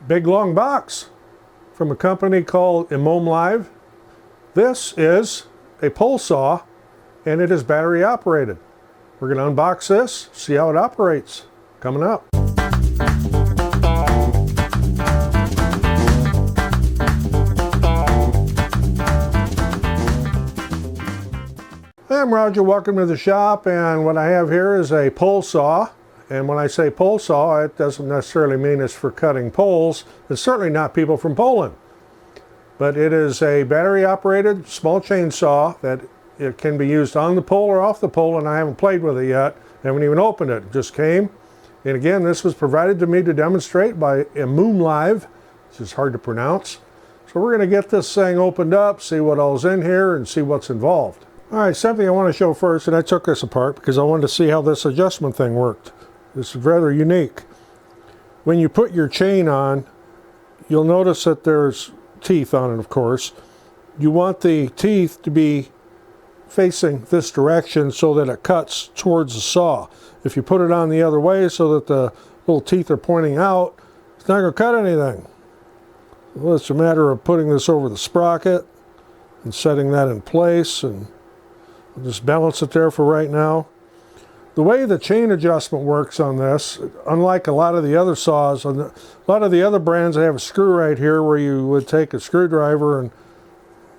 big long box from a company called IMOUMLIVE. This is a pole saw and it is battery operated. We're going to unbox this, see how it operates. Coming up. I'm Roger, welcome to the shop, and what I have here is a pole saw. And when I say pole saw, it doesn't necessarily mean it's for cutting poles. It's certainly not people from Poland. But it is a battery operated small chainsaw that it can be used on the pole or off the pole, and I haven't played with it yet. I haven't even opened it, it just came. And again, this was provided to me to demonstrate by IMOUMLIVE, which is hard to pronounce. So we're going to get this thing opened up, see what all's in here, and see what's involved. All right, something I want to show first, and I took this apart because I wanted to see how this adjustment thing worked. This is rather unique. When you put your chain on, you'll notice that there's teeth on it, of course. You want the teeth to be facing this direction so that it cuts towards the saw. If you put it on the other way so that the little teeth are pointing out, it's not going to cut anything. Well, it's a matter of putting this over the sprocket and setting that in place, and I'll just balance it there for right now. The way the chain adjustment works on this, unlike a lot of the other saws, on a lot of the other brands, they have a screw right here where you would take a screwdriver and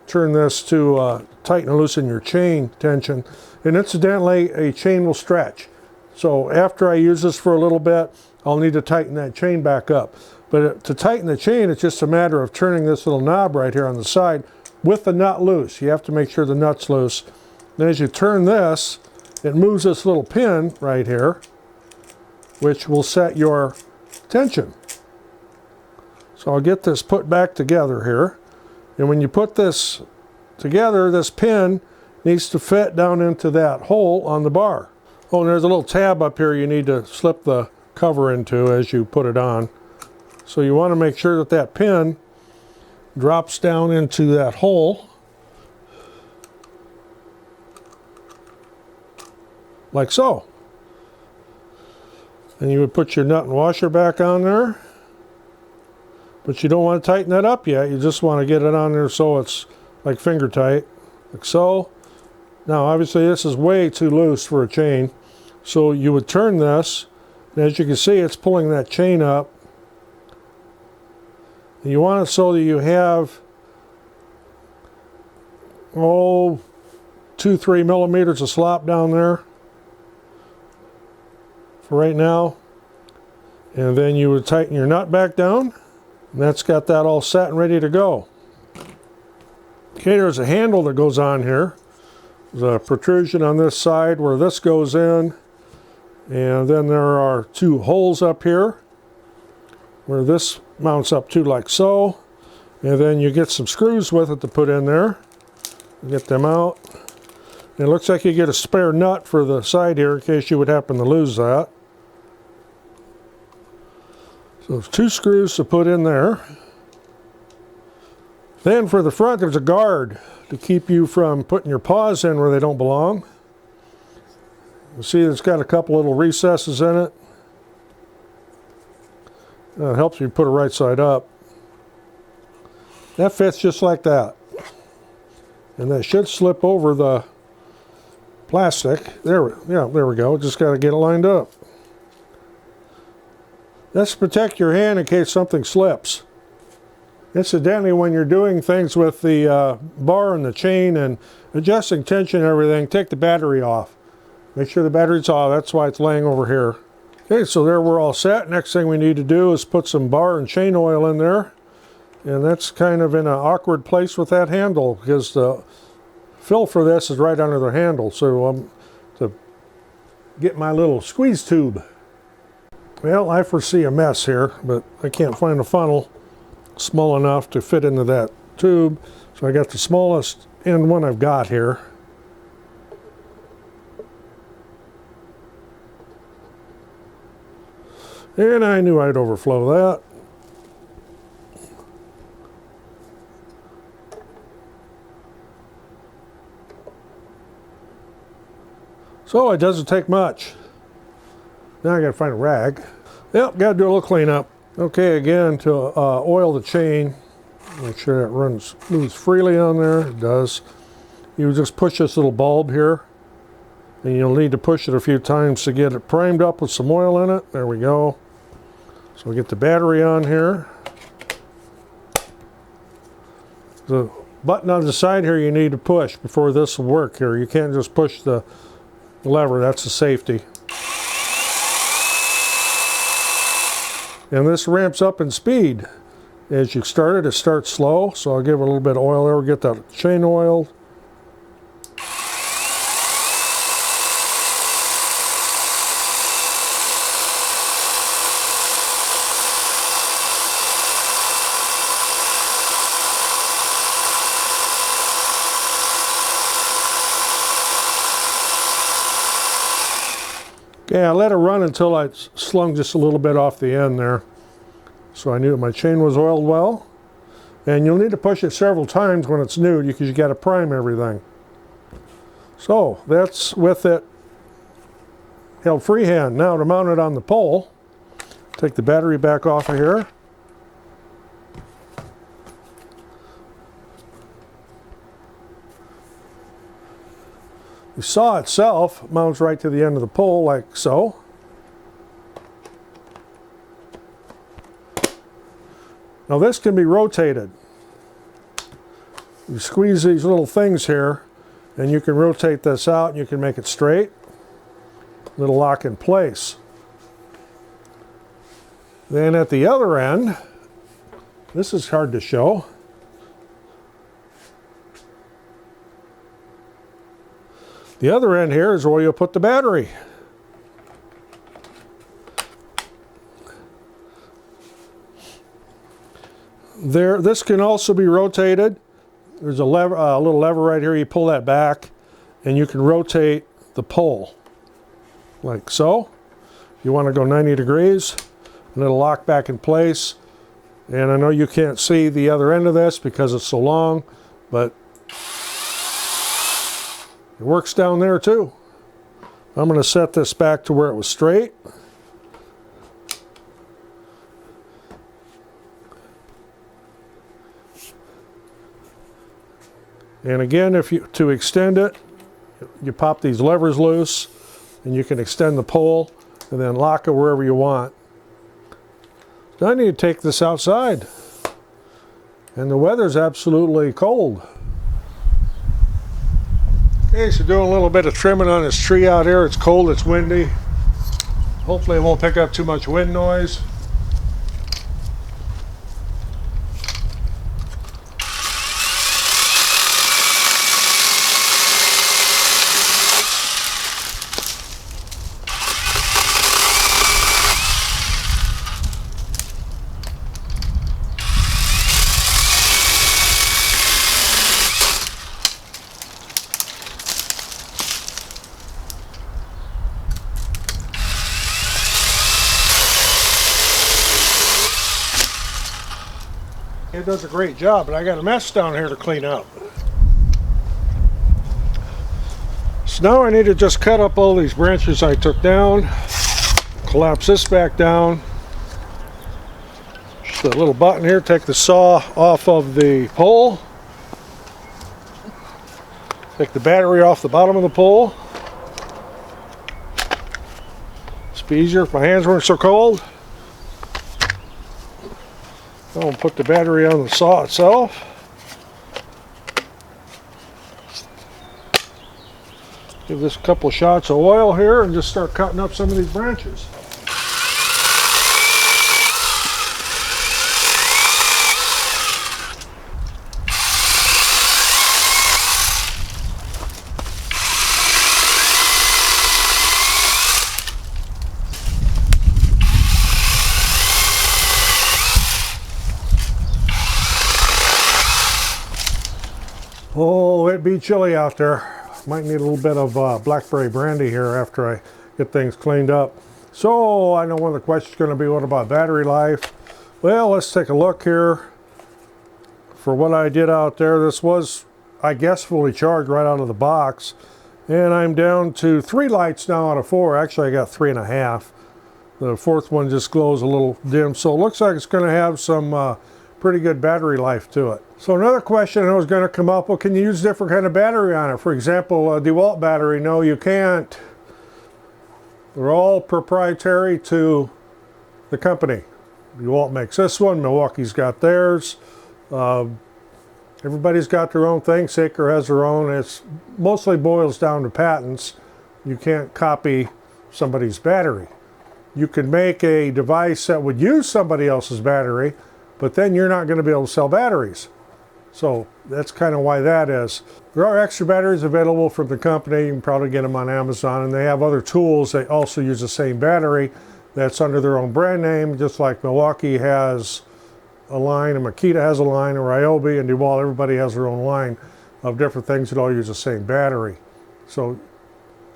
turn this to tighten and loosen your chain tension. And incidentally, a chain will stretch. So after I use this for a little bit, I'll need to tighten that chain back up. But to tighten the chain, it's just a matter of turning this little knob right here on the side with the nut loose. You have to make sure the nut's loose. Then as you turn this, it moves this little pin right here, which will set your tension. So I'll get this put back together here. And when you put this together, this pin needs to fit down into that hole on the bar. Oh, and there's a little tab up here you need to slip the cover into as you put it on. So you want to make sure that that pin drops down into that hole, like so. And you would put your nut and washer back on there, but you don't want to tighten that up yet. You just want to get it on there so it's like finger tight, like so. Now obviously this is way too loose for a chain, so you would turn this, and as you can see, it's pulling that chain up. And you want it so that you have 2-3 millimeters of slop down there for right now. And then you would tighten your nut back down, and that's got that all set and ready to go. Okay, there's a handle that goes on here. There's a protrusion on this side where this goes in, and then there are two holes up here where this mounts up to, like so. And then you get some screws with it to put in there. Get them out. And it looks like you get a spare nut for the side here in case you would happen to lose that. So there's two screws to put in there. Then for the front, there's a guard to keep you from putting your paws in where they don't belong. You see it's got a couple little recesses in it. It helps you put it right side up. That fits just like that. And that should slip over the plastic. There we go. Just got to get it lined up. That's to protect your hand in case something slips. Incidentally, when you're doing things with the bar and the chain and adjusting tension and everything, take the battery off. Make sure the battery's off. That's why it's laying over here. Okay, so there we're all set. Next thing we need to do is put some bar and chain oil in there. And that's kind of in an awkward place with that handle because the fill for this is right under the handle. So to get my little squeeze tube. Well, I foresee a mess here, but I can't find a funnel small enough to fit into that tube. So I got the smallest end one I've got here. And I knew I'd overflow that. So it doesn't take much. Now I gotta find a rag. Yep, gotta do a little cleanup. Okay, again, to oil the chain, make sure that moves freely on there. It does. You just push this little bulb here, and you'll need to push it a few times to get it primed up with some oil in it. There we go. So we get the battery on here. The button on the side here you need to push before this will work here. You can't just push the lever, that's the safety. And this ramps up in speed. As you start it, it starts slow, so I'll give it a little bit of oil there, get that chain oiled. Yeah, I let it run until I slung just a little bit off the end there. So I knew my chain was oiled well. And you'll need to push it several times when it's new because you got to prime everything. So that's with it held freehand. Now to mount it on the pole, take the battery back off of here. The saw itself mounts right to the end of the pole like so. Now this can be rotated. You squeeze these little things here and you can rotate this out and you can make it straight. It'll lock in place. Then at the other end, this is hard to show. The other end here is where you'll put the battery. This can also be rotated. There's a little lever right here. You pull that back and you can rotate the pole like so. You want to go 90 degrees and it'll lock back in place. And I know you can't see the other end of this because it's so long, but it works down there too. I'm going to set this back to where it was straight. And again, to extend it, you pop these levers loose and you can extend the pole and then lock it wherever you want. Now I need to take this outside. And the weather's absolutely cold. Okay, so doing a little bit of trimming on this tree out here. It's cold, it's windy. Hopefully it won't pick up too much wind noise. It does a great job, but I got a mess down here to clean up. So now I need to just cut up all these branches I took down, collapse this back down. Just a little button here, take the saw off of the pole. Take the battery off the bottom of the pole. It's be easier if my hands weren't so cold. I'll put the battery on the saw itself. Give this a couple shots of oil here and just start cutting up some of these branches. Oh, it'd be chilly out there. Might need a little bit of blackberry brandy here after I get things cleaned up. So I know one of the questions is going to be, what about battery life? Well, let's take a look here. For what I did out there, this was, I guess, fully charged right out of the box. And I'm down to 3 lights now out of 4. Actually, I got 3.5. The fourth one just glows a little dim, so it looks like it's going to have some pretty good battery life to it. So another question that was going to come up, well, can you use different kind of battery on it? For example, a DeWalt battery. No, you can't. They're all proprietary to the company. DeWalt makes this one, Milwaukee's got theirs. Everybody's got their own thing. Saker has their own. It mostly boils down to patents. You can't copy somebody's battery. You can make a device that would use somebody else's battery, but then you're not going to be able to sell batteries. So that's kind of why that is. There are extra batteries available from the company. You can probably get them on Amazon, and they have other tools that also use the same battery that's under their own brand name, just like Milwaukee has a line, and Makita has a line, or Ryobi and DeWalt, everybody has their own line of different things that all use the same battery. So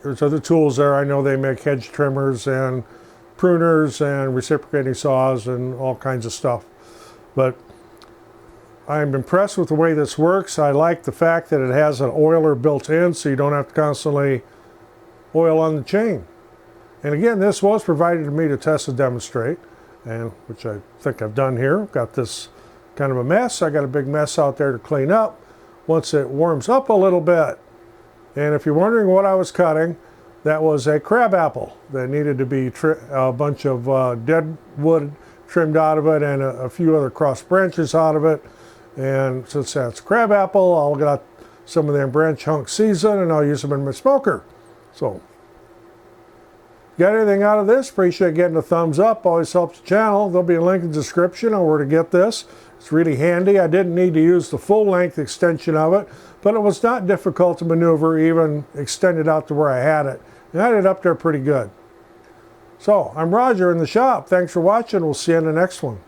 there's other tools there. I know they make hedge trimmers and pruners and reciprocating saws and all kinds of stuff. But I'm impressed with the way this works. I like the fact that it has an oiler built in, so you don't have to constantly oil on the chain. And again, this was provided to me to test and demonstrate, and which I think I've done here. I've got this kind of a mess. I got a big mess out there to clean up once it warms up a little bit. And if you're wondering what I was cutting, that was a crab apple that needed to be a bunch of dead wood trimmed out of it and a few other cross branches out of it. And since that's crab apple, I'll got some of them branch hunks seasoned and I'll use them in my smoker. So, got anything out of this? Appreciate getting a thumbs up. Always helps the channel. There'll be a link in the description on where to get this. It's really handy. I didn't need to use the full length extension of it, but it was not difficult to maneuver, even extended out to where I had it. And I had it up there pretty good. So, I'm Roger in the shop. Thanks for watching. We'll see you in the next one.